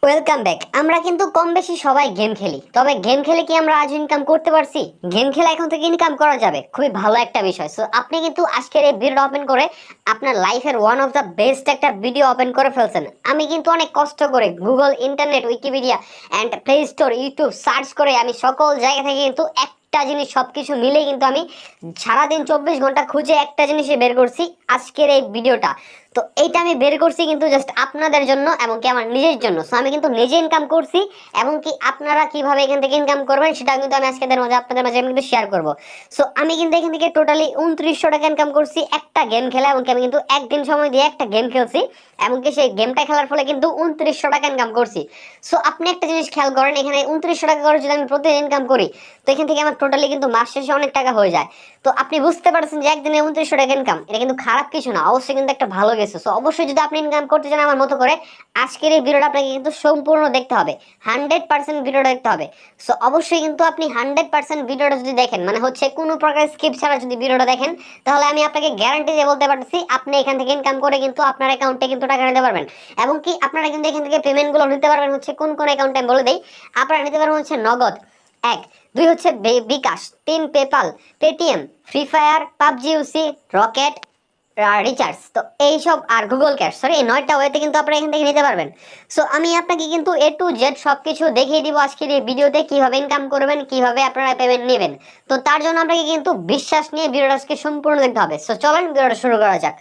Welcome back. আমরা কিন্তু কম বেশি সবাই গেম খেলি, তবে গেম খেলে কি আমরা আজ ইনকাম করতে পারছি? গেম খেলে এখন থেকে ইনকাম করা যাবে, খুবই ভালো একটা বিষয়। সো আপনি কিন্তু আজকের এই ভিডিও ওপেন করে আপনার লাইফের ওয়ান অফ দ্য বেস্ট একটা ভিডিও ওপেন করে ফেলছেন। আমি কিন্তু অনেক কষ্ট করে Google, internet, Wikipedia and play store, YouTube search করে আমি সকল জায়গা থেকে কিন্তু একটা জিনিস সবকিছু মিলে কিন্তু আমি সারাদিন 24 ঘন্টা খুঁজে একটা জিনিসই বের করছি, আজকের এই ভিডিওটা। তো এইটা আমি বের করছি কিন্তু জাস্ট আপনাদের জন্য এবং কি আমার নিজের জন্য। সো আমি কিন্তু নিজে ইনকাম করছি এবং কি আপনারা কিভাবে এখান থেকে ইনকাম করবেন সেটা কিন্তু আমি আজকেদের মাঝে আপনাদের মাঝে আমি কিন্তু শেয়ার করব। সো আমি কিন্তু এখান থেকে টোটালি 2900 টাকা ইনকাম করছি একটা গেম খেলা, এবং আমি কিন্তু একদিন সময় দিয়ে একটা গেম খেলছি এবং কি সেই গেমটা খেলার ফলে কিন্তু 2900 টাকা ইনকাম করছি। সো আপনি একটা জিনিস খেয়াল করেন, এখানে 2900 টাকা করে যদি আমি প্রতিদিন ইনকাম করি, তো এখান থেকে আমার টোটালি কিন্তু মাস শেষে অনেক টাকা হয়ে যায়। তো আপনি বুঝতে পারছেন যে একদিনে 2900 টাকা ইনকাম, এটা কিন্তু খারাপ কিছু না, অবশ্যই কিন্তু একটা ভালো গেছে। সো অবশ্যই যদি আপনি ইনকাম করতে চান আমার মতো করে, আজকের এই ভিডিওটা আপনাকে কিন্তু সম্পূর্ণ দেখতে হবে, 100% ভিডিওটা দেখতে হবে। সো অবশ্যই কিন্তু আপনি 100% ভিডিওটা যদি দেখেন, মানে হচ্ছে কোনো প্রকার স্কিপ ছাড়া যদি ভিডিওটা দেখেন, তাহলে আমি আপনাকে গ্যারান্টি দিয়ে বলতে পারতেছি আপনি এখান থেকে ইনকাম করে কিন্তু আপনার অ্যাকাউন্টে কিন্তু টাকা নিতে পারবেন। এবং কি আপনারা কিন্তু এখান থেকে পেমেন্টগুলো নিতে পারবেন হচ্ছে কোন কোন অ্যাকাউন্টে আমি বলে দিই। আপনারা নিতে পারবেন হচ্ছে নগদ এক, দুই হচ্ছে বিকাশ, তিন PayPal, Paytm, Free Fire, PUBG UC, Rocket, recharge, তো এইসব আর গুগল ক্যাশ, সরি, এই 9টা ওয়েতে কিন্তু আপনারা এখান থেকে নিতে পারবেন। সো আমি আপনাকে কিন্তু এ টু জেড সবকিছু দেখিয়ে দিব আজকের এই ভিডিওতে, কিভাবে ইনকাম করবেন, কিভাবে আপনারা পেমেন্ট নেবেন। তো তার জন্য আপনাকে কিন্তু বিশ্বাস নিয়ে ভিডিওটা আজকে সম্পূর্ণ দেখতে হবে। সো চলেন ভিডিওটা শুরু করা যাক।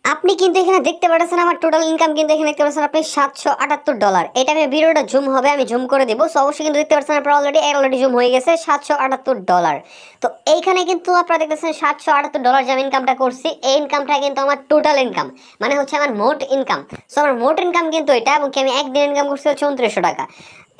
আপনি কিন্তু এখানে দেখতে পাচ্ছেন আমার টোটাল ইনকাম কিন্তু এখানে দেখতে পাচ্ছেন আপনি $778। এটা আমি ভিডিওটা জুম হবে, আমি জুম করে দিব। সো অবশ্যই কিন্তু দেখতে পাচ্ছেন আপনারা অলরেডি জুম হয়ে গেছে $778। তো এইখানে কিন্তু আপনারা দেখতেছেন $778 যে আমি ইনকামটা করছি, এই ইনকামটা কিন্তু আমার টোটাল ইনকাম, মানে হচ্ছে আমার মোট ইনকাম। সো আমার মোট ইনকাম কিন্তু এটা, এবং কি আমি একদিন ইনকাম করছি হচ্ছে 2900 টাকা।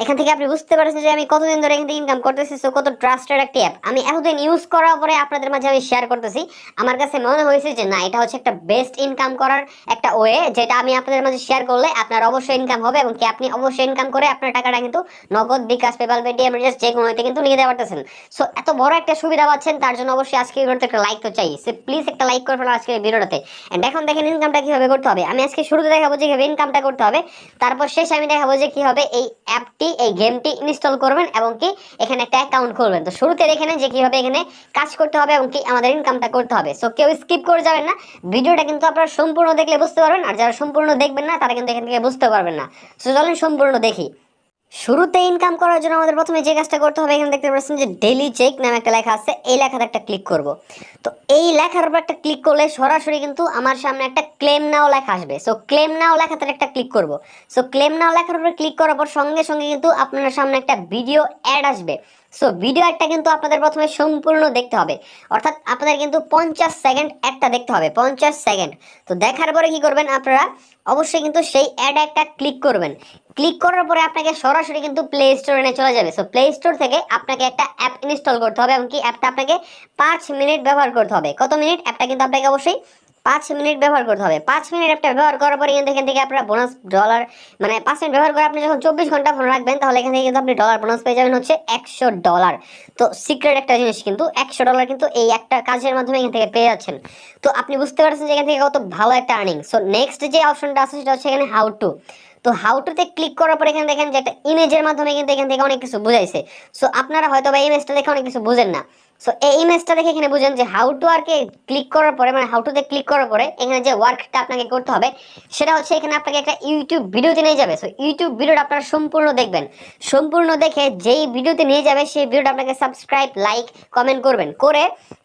এখান থেকে আপনি বুঝতে পারছেন যে আমি কতদিন ধরে এখান থেকে ইনকাম করতেছি। সো কত ট্রাস্টেড একটা অ্যাপ, আমি এতদিন ইউজ করার পরে আপনাদের মাঝে আমি শেয়ার করতেছি। আমার কাছে মনে হয়েছে যে না, এটা হচ্ছে একটা বেস্ট ইনকাম করার একটা ওয়ে, যেটা আমি আপনাদের মাঝে শেয়ার করলে আপনার অবশ্যই ইনকাম হবে, এবং কি আপনি অবশ্যই ইনকাম করে আপনার টাকাটা কিন্তু নগদ, বিকাশ, পেপাল, পেটিএম, রিচার্জ যে কোনো হইতে কিন্তু নিয়ে যেতে পারতেছেন। সো এত বড় একটা সুবিধা পাচ্ছেন, তার জন্য অবশ্যই আজকে ভিডিওতে একটা লাইক তো চাই। সো প্লিজ একটা লাইক করে ফেলো আজকের ভিডিওটাতে। এন্ড এখন দেখেন ইনকামটা কিভাবে করতে হবে। আমি আজকে শুরুতে দেখাবো যে কিভাবে ইনকামটা করতে হবে, তারপর শেষে আমি দেখাবো যে কিভাবে এই অ্যাপটি, এই গেমটি ইনস্টল করবেন এবং কি এখানে একটা অ্যাকাউন্ট খুলবেন। তো শুরুতে এখানে যে কিভাবে এখানে কাজ করতে হবে এবং কি আমাদের ইনকামটা করতে হবে। সো কেউ স্কিপ করে যাবেন না, ভিডিওটা কিন্তু আপনারা সম্পূর্ণ দেখলে বুঝতে পারবেন, আর যারা সম্পূর্ণ দেখবেন না তারা কিন্তু এখান থেকে বুঝতে পারবেন না। সো চলেন সম্পূর্ণ দেখি। শুরুতে ইনকাম করার জন্য আমাদের প্রথমে যে কাজটা করতে হবে, এখানে দেখতে পাচ্ছেন যে ডেইলি চেক নামে একটা লেখা আছে, এই লেখাতে একটা ক্লিক করব। তো এই লেখার উপর একটা ক্লিক করলে সরাসরি কিন্তু আমার সামনে একটা ক্লেম নাও লেখা আসবে। সো ক্লেম নাও লেখাতে একটা ক্লিক করব। সো ক্লেম নাও লেখার উপর ক্লিক করার পর সঙ্গে সঙ্গে কিন্তু আপনার সামনে একটা ভিডিও অ্যাড আসবে। সো ভিডিও একটা কিন্তু আপনাদের প্রথমে সম্পূর্ণ দেখতে হবে, অর্থাৎ আপনাদের কিন্তু 50 সেকেন্ড একটা দেখতে হবে, 50 সেকেন্ড। তো দেখার পরে কি করবেন আপনারা, অবশ্যই কিন্তু সেই অ্যাড একটা ক্লিক করবেন। ক্লিক করার পরে আপনাকে সরাসরি কিন্তু প্লে স্টোরে নিয়ে চলে যাবে। সো প্লে স্টোর থেকে আপনাকে একটা অ্যাপ ইনস্টল করতে হবে, এবং কি অ্যাপটা আপনাকে 5 মিনিট ব্যবহার করতে হবে। কত মিনিট? অ্যাপটা কিন্তু আপনাকে অবশ্যই 5 মিনিট ব্যবহার করতে হবে। 5 মিনিট অ্যাপটা ব্যবহার করার পরে কিন্তু এখান থেকে আপনারা বোনাস ডলার, মানে 5 মিনিট ব্যবহার করে আপনি যখন 24 ঘন্টা ফোন রাখবেন, তাহলে এখান থেকে কিন্তু আপনি ডলার বোনাস পেয়ে যাবেন হচ্ছে $100। তো সিক্রেট একটা জিনিস, কিন্তু $100 কিন্তু এই একটা কাজের মাধ্যমে এখান থেকে পেয়ে যাচ্ছেন। তো আপনি বুঝতে পারছেন যে এখান থেকে কত ভালো একটা আর্নিং। সো নেক্সট যে অপশনটা আছে সেটা হচ্ছে এখানে হাউ টু। তো হাউ টুতে ক্লিক করার পর এখানে দেখেন যে একটা ইমেজের মাধ্যমে কিন্তু এখান থেকে অনেক কিছু বুঝাইছে। সো আপনারা হয়তো বা ইমেজটা দেখে অনেক কিছু বুঝেন না। সো এই ইমেজটা দেখে এখানে বুঝেন যে হাউ টু আর কে ক্লিক করার পরে, মানে হাউ টুতে ক্লিক করার পরে এখানে যে ওয়ার্কটা আপনাকে করতে হবে সেটা হচ্ছে এখানে আপনাকে একটা ইউটিউব ভিডিওতে নিয়ে যাবে। সো ইউটিউব ভিডিওটা আপনারা সম্পূর্ণ দেখবেন, সম্পূর্ণ দেখে যেই ভিডিওতে নিয়ে যাবে সেই ভিডিওটা আপনাকে সাবস্ক্রাইব, লাইক, কমেন্ট করবেন, করে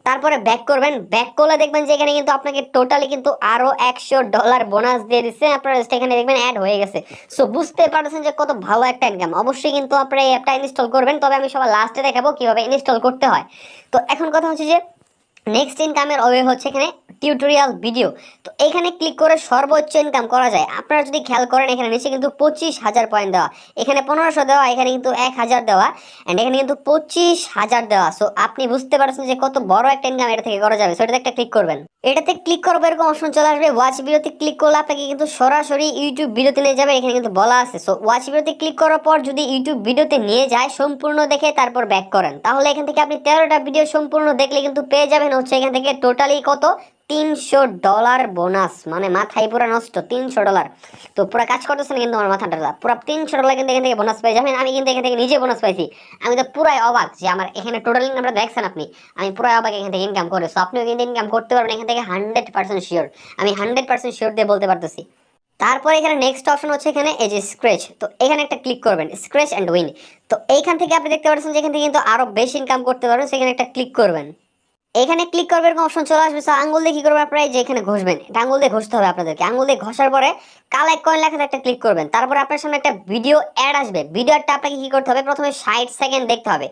তারপরে ব্যাক করবেন। ব্যাক করলে দেখবেন যে এখানে কিন্তু আপনাকে টোটালি কিন্তু আরো $100 বোনাস দিয়ে দিচ্ছে, আপনারা এখানে দেখবেন অ্যাড হয়ে গেছে। সো বুঝতে পারছেন যে কত ভালো একটা ইনকাম। অবশ্যই কিন্তু আপনারা এই অ্যাপটা ইনস্টল করবেন, তবে আমি সবার লাস্টে দেখাবো কিভাবে ইনস্টল করতে হয়। তো এখন কথা হচ্ছে যে নেক্সট ইনকামের ওয়ে হচ্ছে এখানে টিউটোরিয়াল ভিডিও। তো এখানে ক্লিক করে সর্বোচ্চ ইনকাম করা যায়। আপনারা যদি খেয়াল করেন এখানে নিচে কিন্তু 25,000 পয়েন্ট দেওয়া, এখানে 1500 দেওয়া, এখানে কিন্তু 1000 দেওয়া, অ্যান্ড এখানে কিন্তু 25,000 দেওয়া। সো আপনি বুঝতে পারছেন যে কত বড় একটা ইনকাম এটা থেকে করা যাবে। সো এটাতে একটা ক্লিক করবেন, এটাতে ক্লিক করার পর এরকম অপশন চলে আসবে। ওয়াচ ভিডিওতে ক্লিক করলে আপনাকে কিন্তু সরাসরি ইউটিউব ভিডিওতে নিয়ে যাবে, এখানে কিন্তু বলা আছে। সো ওয়াচ ভিডিওতে ক্লিক করার পর যদি ইউটিউব ভিডিওতে নিয়ে যায়, সম্পূর্ণ দেখে তারপর ব্যাক করেন, তাহলে এখান থেকে আপনি 13টা ভিডিও সম্পূর্ণ দেখলে কিন্তু পেয়ে যাবেন হচ্ছে এখান থেকে টোটালি কত $300 বোনাস, মানে মাথায় পুরো নষ্ট। $300, তো পুরো কাজ করতেছেন কিন্তু আমার মাথাটা পুরো $300 কিন্তু এখান থেকে বোনাস পেয়ে যাবেন। আমি কিন্তু এখান থেকে নিজে বোনাস পাইছি। আমি তো পুরাই অবাক যে আমার এখানে টোটাল ইনকামটা দেখছেন আপনি, আমি পুরাই অবাক এখান থেকে ইনকাম করে। সো আপনিও কিন্তু ইনকাম করতে পারবেন এখান থেকে 100% শিওর, আমি 100% শিওর দিয়ে বলতে পারতেছি। তারপরে এখানে নেক্সট অপশন হচ্ছে এখানে এই যে স্ক্র্যাচ, তো এখানে একটা ক্লিক করবেন, স্ক্র্যাচ এন্ড উইন। তো এইখান থেকে আপনি দেখতে পাচ্ছেন যে এখান থেকে কিন্তু আরো বেশি ইনকাম করতে পারবেন, সেখানে একটা ক্লিক করবেন। এখানে ক্লিক করবে এরকম অপশন চলে আসবে। আঙ্গুল দিয়ে কি করবেন আপনারা, এই যে এখানে ঘষবেন, এটা আঙ্গুল দিয়ে ঘষতে হবে আপনাদেরকে। আঙ্গুল দিয়ে ঘষার পরে কালেক্ট কয়েন লেখাতে একটা ক্লিক করবেন। তারপরে আপনার সামনে একটা ভিডিও অ্যাড আসবে। ভিডিওটা আপনাকে কি করতে হবে, প্রথমে 60 সেকেন্ড দেখতে হবে।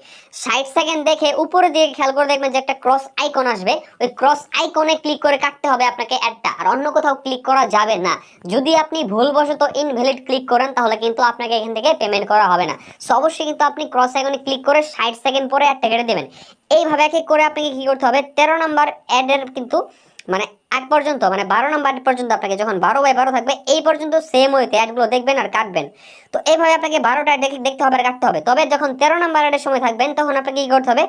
60 সেকেন্ড দেখে উপরে দিয়ে খেয়াল করে দেখবেন যে একটা ক্রস আইকন আসবে, ওই ক্রস আইকনে ক্লিক করে কাটতে হবে আপনাকে অ্যাডটা, আর অন্য কোথাও ক্লিক করা যাবে না। যদি আপনি ভুলবশত ইনভ্যালিড ক্লিক করেন তাহলে কিন্তু আপনাকে এখান থেকে পেমেন্ট করা হবে না। সো অবশ্যই কিন্তু আপনি ক্রস আইকনে ক্লিক করে 60 সেকেন্ড পরে অ্যাডটা কেটে দেবেন। এইভাবে এক এক করে আপনাকে কি করতে হবে, 13 নম্বর অ্যাডের কিন্তু মানে আগ পর্যন্ত, মানে 12 নম্বর পর্যন্ত, আপনাকে যখন 12/12 থাকবে এই পর্যন্ত সেম ওয়েতে অ্যাডগুলো দেখবেন আর কাটবেন। তো এইভাবে আপনাকে 12টা দেখতে হবে আর কাটতে হবে। তবে যখন 13 নম্বর অ্যাডের সময় থাকবেন তখন আপনাকে কি করতে হবে,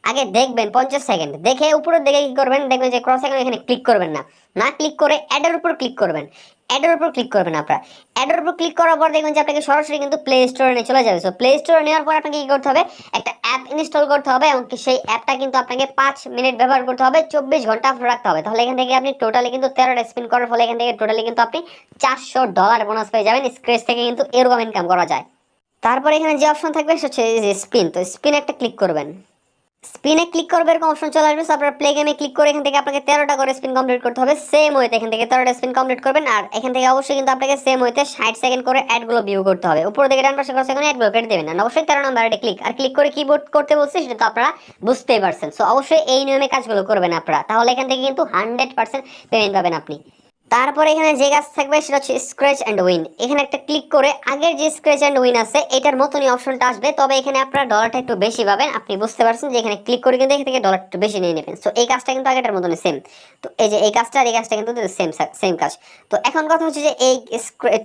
আগে দেখবেন 50 সেকেন্ড দেখে উপরের দিকে কি করবেন, দেখবেন যে ক্রস আইকন এখানে ক্লিক করবেন না, না ক্লিক করে অ্যাডের উপর ক্লিক করবেন। অ্যাডের উপর ক্লিক করবেন আপনারা। অ্যাডের উপর ক্লিক করার পর দেখবেন যে আপনাকে সরাসরি কিন্তু প্লে স্টোরে নিয়ে চলে যাবে। সো প্লে স্টোরে নেওয়ার পর আপনাকে কি করতে হবে, একটা অ্যাপ ইনস্টল করতে হবে, এবং সেই অ্যাপটা কিন্তু আপনাকে 5 মিনিট ব্যবহার করতে হবে, 24 ঘন্টা রাখতে হবে। তাহলে এখান থেকে আপনি টোটালি কিন্তু 13টা স্পিন করার ফলে এখান থেকে টোটালি কিন্তু আপনি $400 বোনাস পেয়ে যাবেন। স্ক্র্যাচ থেকে কিন্তু এরকম ইনকাম করা যায়। তারপরে এখানে যে অপশন থাকবে সেটা হচ্ছে যে স্পিন, তো স্পিন একটা ক্লিক করবেন। স্পিনে ক্লিক করবে এরকম অপশন চলে আসবে। আপনার প্লে গেমে ক্লিক করে এখান থেকে আপনাকে 13টা করে স্পিন কমপ্লিট করতে হবে সেম ওয়েতে। এখান থেকে 13টা স্পিন কমপ্লিট করবেন, আর এখান থেকে অবশ্যই কিন্তু আপনাকে সেম ওয়েতে 60 সেকেন্ড করে অ্যাডগুলো ভিউ করতে হবে। উপর থেকে ডান পাশে ক্রস আইকনে অ্যাডগুলো কেটে দেবেন, আর অবশ্যই 13 নম্বর অ্যাডে ক্লিক আর ক্লিক করে কিবোর্ড করতে বলছি সেটা তো আপনারা বুঝতেই পারছেন। সো অবশ্যই এই নিয়মে কাজগুলো করবেন আপনারা, তাহলে এখান থেকে কিন্তু 100% পেমেন্ট পাবেন আপনি। তারপরে এখানে যে কাজ থাকবে সেটা হচ্ছে স্ক্র্যাচ এন্ড উইন। এখানে একটা ক্লিক করে আগের যে স্ক্র্যাচ এন্ড উইন আছে এটার মতনই অপশনটা আসবে, তবে এখানে আপনারা ডলারটা একটু বেশি পাবেন। আপনি বুঝতে পারছেন যে এখানে ক্লিক করে কিন্তু এখান থেকে ডলার একটু বেশি নিয়ে নেবেন। সো এই কাজটা কিন্তু আগেরটার মতনই সেম। তো এই যে এই কাজটা আর এই কাজটা কিন্তু সেম সেম কাজ। তো এখন কথা হচ্ছে যে এই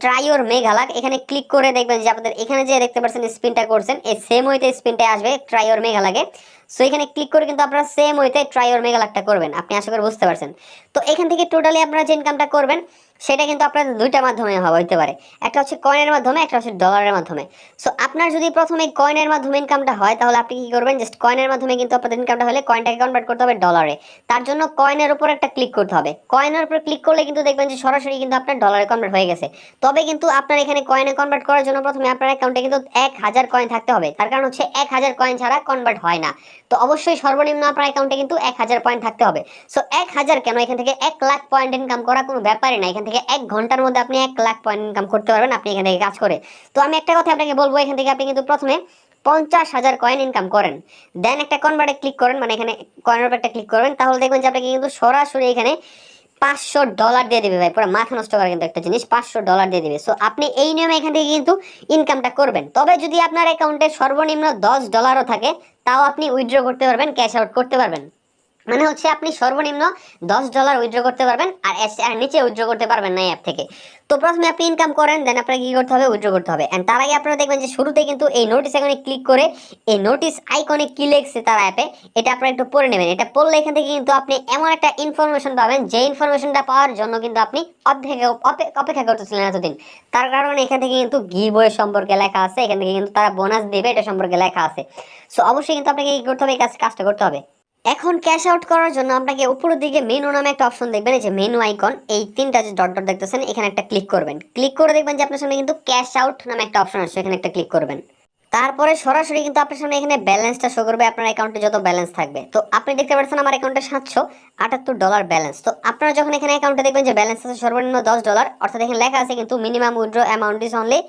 ট্রাই ইওর মেগা লাক, এখানে ক্লিক করে দেখবেন যে আপনাদের এখানে যে দেখতে পাচ্ছেন স্পিনটা করছেন এই সেম ওয়েতে স্পিনটা আসবে ট্রাই ইওর মেগা লাগে। সো এখানে ক্লিক করে কিন্তু আপনারা সেম ওয়েতে ট্রাই ইওর মেগা লাকটা করবেন। আপনি আশা করি বুঝতে পারছেন। তো এখান থেকে টোটালি আপনারা যে ইনকামটা করবেন সেটা কিন্তু আপনাদের দুইটা মাধ্যমে হইতে পারে, একটা হচ্ছে কয়েনের মাধ্যমে, একটা হচ্ছে ডলারের মাধ্যমে। সো আপনার যদি প্রথমে কয়েনের মাধ্যমে ইনকামটা হয় তাহলে আপনি কি করবেন, জাস্ট কয়েনের মাধ্যমে কিন্তু আপনাদের ইনকামটা হলে কয়েনটাকে কনভার্ট করতে হবে ডলারে। তার জন্য কয়েনের উপর একটা ক্লিক করতে হবে। কয়েনের উপর ক্লিক করলে কিন্তু দেখবেন যে সরাসরি কিন্তু আপনার ডলারে কনভার্ট হয়ে গেছে। তবে কিন্তু আপনার এখানে কয়েনে কনভার্ট করার জন্য প্রথমে আপনার অ্যাকাউন্টে কিন্তু 1000 কয়েন থাকতে হবে। তার কারণ হচ্ছে 1000 কয়েন ছাড়া কনভার্ট হয় না। তো অবশ্যই সর্বনিম্ন আপনার অ্যাকাউন্টে কিন্তু 1000 পয়েন্ট থাকতে হবে। সো 1000 কেন, এখান থেকে 1 লাখ পয়েন্ট ইনকাম করা কোনো ব্যাপারই না। এখান থেকে 1 ঘন্টার মধ্যে আপনি 1 লাখ পয়েন্ট ইনকাম করতে পারবেন আপনি এখান থেকে কাজ করে। তো আমি একটা কথা আপনাকে বলবো, এখান থেকে আপনি কিন্তু প্রথমে 50,000 কয়েন ইনকাম করেন, দেন একটা কনভার্টে ক্লিক করেন, মানে এখানে কয়েনের উপর একটা ক্লিক করবেন, তাহলে দেখবেন যে আপনাকে কিন্তু সরাসরি এখানে $500 দিয়ে দিবে। ভাই পুরো মাথা নষ্ট করা কিন্তু একটা জিনিস, $500 দিয়ে দিবে। সো আপনি এই নিয়মে এখান থেকে কিন্তু ইনকামটা করবেন। তবে যদি আপনার অ্যাকাউন্টে সর্বনিম্ন $10 থাকে তাও আপনি উইথড্র করতে পারবেন, ক্যাশ আউট করতে পারবেন। মানে হচ্ছে আপনি সর্বনিম্ন $10 উইথড্র করতে পারবেন, আর আর নিচে উইথড্র করতে পারবেন না এই অ্যাপ থেকে। তো প্রথমে আপনি ইনকাম করেন, দেন আপনাকে কি করতে হবে, উইথড্র করতে হবে। এন্ড তার আগে আপনারা দেখবেন যে শুরুতে কিন্তু এই নোটিস আইকনে ক্লিক করে এই নোটিস আইকনে কি লেখছে তার অ্যাপে এটা আপনারা একটু পড়ে নেবেন। এটা পড়লে এখান থেকে কিন্তু আপনি এমন একটা ইনফরমেশন পাবেন যে ইনফরমেশনটা পাওয়ার জন্য কিন্তু আপনি অপেক্ষা করতেছিলেন এতদিন। তার কারণে এখান থেকে কিন্তু গিভওয়ে সম্পর্কে লেখা আছে, এখান থেকে কিন্তু তারা বোনাস দেবে এটা সম্পর্কে লেখা আছে। সো অবশ্যই কিন্তু আপনাকে কি করতে হবে, এই কাজটা করতে হবে। এখন ক্যাশ আউট করার জন্য আপনাকে উপরের দিকে মেনু নামে একটা অপশন দেখবেন, এই যে মেনু আইকন, এই তিনটা যে ডট ডট দেখতেছেন এখানে একটা ক্লিক করবেন। ক্লিক করে দেখবেন যে আপনার সামনে কিন্তু ক্যাশ আউট নামে একটা অপশন আছে, এখানে একটা ক্লিক করবেন। তারপরে সরাসরি কিন্তু আপনার সামনে এখানে ব্যালেন্সটা শো করবে, আপনার অ্যাকাউন্টে যত ব্যালেন্স থাকবে। তো আপনি দেখতে পাচ্ছেন আমার অ্যাকাউন্টে $778 ব্যালেন্স। তো আপনারা যখন এখানে অ্যাকাউন্টে দেখবেন যে ব্যালেন্স আছে সর্বনিম্ন $10, অর্থাৎ এখানে লেখা আছে কিন্তু minimum withdraw amount is only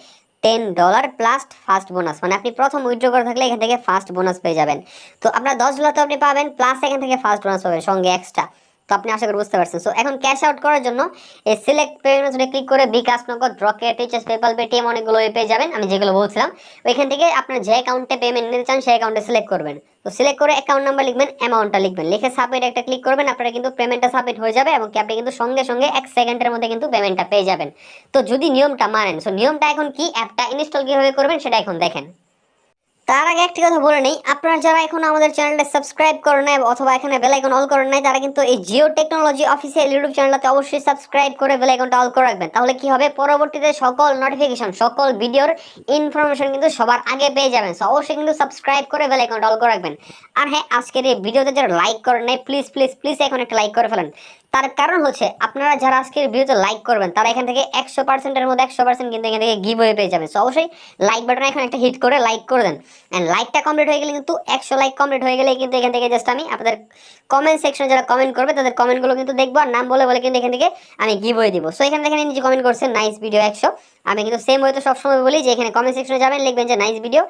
$10 plus first bonus, মানে আপনি প্রথম উইথড্র করে থাকলে এখান থেকে ফার্স্ট বোনাস পেয়ে যাবেন। তো আপনার $10 তো আপনি পাবেন, প্লাস এখান থেকে ফার্স্ট বোনাস পাবেন সঙ্গে এক্সট্রা। তো আপনি আশা করি বুঝতে পারছেন। সো এখন ক্যাশ আউট করার জন্য এই সিলেক্ট পেমেন্টে ক্লিক করে বিকাশ, নগদ, রকেট, রিচার্জ, পেপাল, পেটিএম অনেকগুলো পেয়ে যাবেন আমি যেগুলো বলছিলাম। ওইখান থেকে আপনার যে অ্যাকাউন্টে পেমেন্ট নিতে চান সেই অ্যাকাউন্টে সিলেক্ট করবেন। তো সিলেক্ট করে অ্যাকাউন্ট নাম্বার লিখবেন, অ্যামাউন্টটা লিখবেন, লিখে সাবমিট একটা ক্লিক করবেন। আপনারা কিন্তু পেমেন্টটা সাবমিট হয়ে যাবে এবং আপনি কিন্তু সঙ্গে সঙ্গে 1 সেকেন্ডের মধ্যে কিন্তু পেমেন্টটা পেয়ে যাবেন। তো যদি নিয়মটা মানেন। সো নিয়মটা এখন কি, অ্যাপটা ইনস্টল কিভাবে করবেন সেটা এখন দেখেন। তার আগে একটি কথা বলে নেই, আপনারা যারা এখন আমাদের চ্যানেলটা সাবস্ক্রাইব করেন নাই অথবা এখানে বেল আইকন অল করেন নাই, তারা কিন্তু এই জিও টেকনোলজি অফিসিয়াল ইউটিউব চ্যানেলটাতে অবশ্যই সাবস্ক্রাইব করে বেল আইকনটা অল করে রাখবেন। তাহলে কি হবে, পরবর্তীতে সকল নোটিফিকেশন, সকল ভিডিওর ইনফরমেশন কিন্তু সবার আগে পেয়ে যাবেন। সো অবশ্যই কিন্তু সাবস্ক্রাইব করে বেল আইকনটা অল করে রাখবেন। আর হ্যাঁ, আজকের এই ভিডিওতে যারা লাইক করেন নাই, প্লিজ প্লিজ প্লিজ এখন একটা লাইক করে ফেলেন। তার কারণ হচ্ছে, আপনারা যারা আজকের ভিডিওতে লাইক করবেন তারা এখান থেকে 100%-এর মধ্যে 100% কিন্তু এখান থেকে গিভ পেয়ে যাবেন। সো অবশ্যই লাইক বাটনে এখন একটা হিট করে লাইক করে দেন। এন্ড লাইকটা কমপ্লিট হয়ে গেলে কিন্তু 100 লাইক কমপ্লিট হয়ে গেলে কিন্তু এখান থেকে জাস্ট আমি আপনাদের কমেন্ট সেকশনে যারা কমেন্ট করবে তাদের কমেন্টগুলো কিন্তু দেখবো, আর নাম বলে বলে কিন্তু এখান থেকে আমি গিভ ওয়ে দিব। সো এখানে দেখেন নিজে কমেন্ট করছেন নাইস ভিডিও 100। আমি কিন্তু সেম ওয়ে তো সবসময় বলি যে এখানে কমেন্ট সেকশনে যাবেন, লিখবেন যে নাইস ভিডিও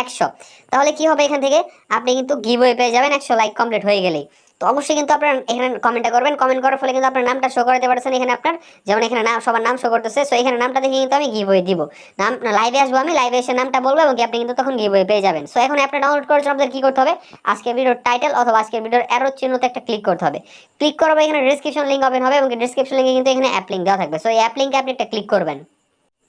100। তাহলে কি হবে, এখান থেকে আপনি কিন্তু গিভ ওয়ে পেয়ে যাবেন 100 লাইক কমপ্লিট হয়ে গেলেই। তো অবশ্যই কিন্তু আপনারা এখানে কমেন্টটা করবেন, কমেন্ট করার ফলে কিন্তু আপনার নামটা শো করতে পারছেন এখানে আপনার, যেমন এখানে নাম সবার নাম শো করতেছে। সো এখানে নামটা দেখে কিন্তু আমি গিভ ওয়ে দিব। নাম লাইভে আসবো, আমি লাইভে এসে নামটা বলবো এবং আপনি কিন্তু তখন গিভ ওয়ে পেয়ে যাবেন। সো এখন আপনি ডাউনলোড করার জন্য আপনাদের কি করতে হবে, আজকের ভিডিওর টাইটেল অথবা আজকের ভিডিওর অ্যারো চিহ্নতে একটা ক্লিক করতে হবে। ক্লিক করার পর এখানে ডেসক্রিপশন লিংক ওপেন হবে এবং ডেসক্রিপশন লিংকে কিন্তু এখানে অ্যাপ লিংক দেওয়া থাকবে। সো এই অ্যাপ লিংকে আপনি একটা ক্লিক করবেন।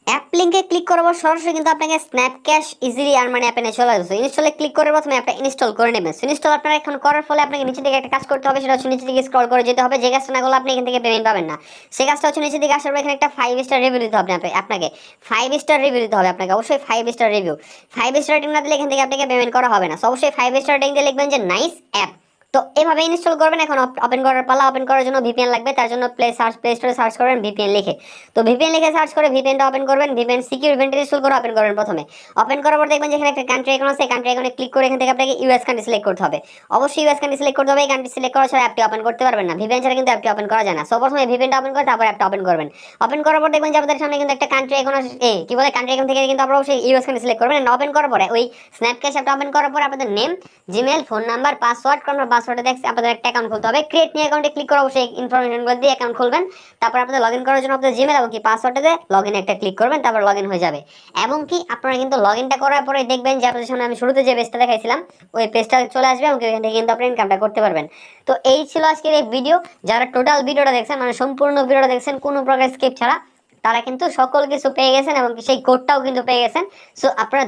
অ্যাপ লিংকে ক্লিক করার পর সরাসরি কিন্তু আপনাকে স্ন্যাপক্যাশ ইজিলি আর্ন মানি অ্যাপে নিয়ে চলে আসবে। ইনস্টলে ক্লিক করে প্রথমে অ্যাপটা ইনস্টল করে নেবেন। ইনস্টল আপনারা এখন করার ফলে আপনাকে নিচে দিকে একটা কাজ করতে হবে, সেটা হচ্ছে নিচে দিকে স্ক্রল করে যেতে হবে। যে কাজটা না করলে আপনি এখান থেকে পেমেন্ট পাবেন না। সেই কাজটা হচ্ছে নিচে দিকে আসার পর এখানে একটা 5 স্টার রিভিউ দিতে হবে আপনাকে 5 স্টার রিভিউ দিতে হবে আপনাকে, অবশ্যই 5 স্টার রিভিউ। 5 স্টার রেটিং না দিলে এখান থেকে আপনাকে পেমেন্ট করা হবে না। সো অবশ্যই 5 স্টার রেটিং দিয়ে লিখবেন যে নাইস অ্যাপ। তো এভাবে ইনস্টল করবেন। এখন ওপেন করার পালা। ওপেন করার জন্য ভিপিএন লাগবে, তার জন্য প্লে স্টোরে সার্চ করবেন ভিপিএন লিখে। তো ভিপিএন লিখে সার্চ করে ভিপিএনটা ওপেন করবেন। ভিপিএন সিকিউর ইভেন্ট ইনস্টল করে ওপেন করবেন প্রথমে। ওপেন করার পর দেখবেন যে এখানে একটা কান্ট্রি আইকন আছে, কান্ট্রি আইকনে ক্লিক করে এখান থেকে আপনাকে ইউএস কান্ট্রি সিলেক্ট করতে হবে। অবশ্যই ইউএস কান্ট্রি সিলেক্ট করতে হবে। এই কান্ট্রি সিলেক্ট করা ছাড়া অ্যাপটি ওপেন করতে পারবেন না। ভিপিএন ছাড়া কিন্তু অ্যাপটি ওপেন করা যায় না। সো প্রথমে ভিপিএনটা ওপেন করে তারপর অ্যাপটা ওপেন করবেন। ওপেন করার পর দেখবেন যে আপনাদের সামনে কিন্তু একটা কান্ট্রি আইকন আছে, কি বলে কান্ট্রি আইকন থেকে কিন্তু আপনারা অবশ্যই ইউএস কান্ট্রি সিলেক্ট করবেন। ওপেন করার পরে ওই স্ন্যাপক্যাশ অ্যাপটা ওপেন করার পর আপনাদের name, Gmail, phone number, password, আপনার পাসওয়ার্ডে দেখছে আপনাদের একটা অ্যাকাউন্ট খুলতে হবে। ক্রিয়েট নিউ অ্যাকাউন্টে ক্লিক করে অবশ্যই ইনফরমেশনগুলো দিয়ে অ্যাকাউন্ট খুলবেন। তারপর আপনাদের লগইন করার জন্য আপনাদের জিমেল এবং কি পাসওয়ার্ডে লগইন একটা ক্লিক করবেন, তারপর লগইন হয়ে যাবে। এবং কি আপনারা কিন্তু লগইনটা করার পরে দেখবেন যে আপনাদের সামনে আমি শুরুতে যে পেজটা দেখাইছিলাম ওই পেজটা চলে আসবে এবং এখান থেকে কিন্তু আপনি ইনকামটা করতে পারবেন। তো এই ছিল আজকের এই ভিডিও। যারা টোটাল ভিডিওটা দেখছেন, মানে সম্পূর্ণ ভিডিওটা দেখছেন কোনো প্রকার স্কিপ ছাড়া, তারা কিন্তু সকল কিছু পেয়ে গেছেন এবং সেই কোডটাও কিন্তু পেয়ে গেছেন। সো আপনারা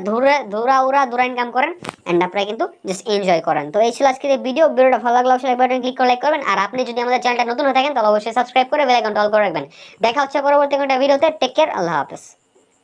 দৌড়া ইনকাম করেন এন্ড আপনারা কিন্তু জাস্ট এনজয় করেন। তো এই ছিল আজকের এই ভিডিওটা ভালো লাগলে অবশ্যই বাটন ক্লিক করে লাইক করবেন। আর আপনি যদি আমাদের চ্যানেলটা নতুন হয়ে থাকেন তাহলে অবশ্যই সাবস্ক্রাইব করে বেল আইকনটা অল করে রাখবেন। দেখা হচ্ছে পরবর্তী কোনো ভিডিওতে। টেক কেয়ার, আল্লাহ হাফেজ।